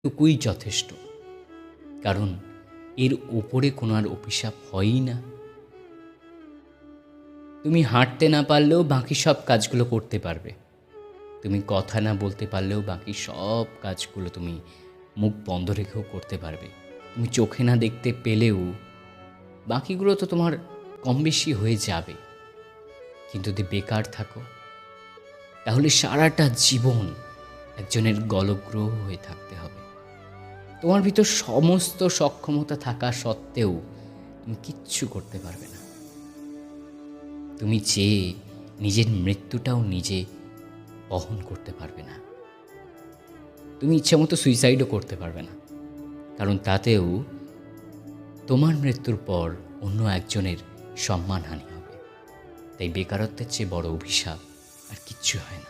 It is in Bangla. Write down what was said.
টুকুই যথেষ্ট। কারণ এর ওপরে কোনো আর অভিশাপ হয়ই না। তুমি হাঁটতে না পারলেও বাকি সব কাজগুলো করতে পারবে। তুমি কথা না বলতে পারলেও বাকি সব কাজগুলো তুমি মুখ বন্ধ রেখেও করতে পারবে। তুমি চোখে না দেখতে পেলেও বাকিগুলো তো তোমার কম বেশি হয়ে যাবে। কিন্তু যদি বেকার থাকো, তাহলে সারাটা জীবন একজনের গলগ্রহ হয়ে থাকতে হবে। তোমার ভিতর সমস্ত সক্ষমতা থাকা সত্ত্বেও তুমি কিচ্ছু করতে পারবে না। তুমি চেয়ে নিজের মৃত্যুটাও নিজে বহন করতে পারবে না। তুমি ইচ্ছামতো সুইসাইডও করতে পারবে না, কারণ তাতেও তোমার মৃত্যুর পর অন্য একজনের সম্মানহানি হবে। তাই বেকারত্বের চেয়ে বড় অভিশাপ আর কিচ্ছু হয় না।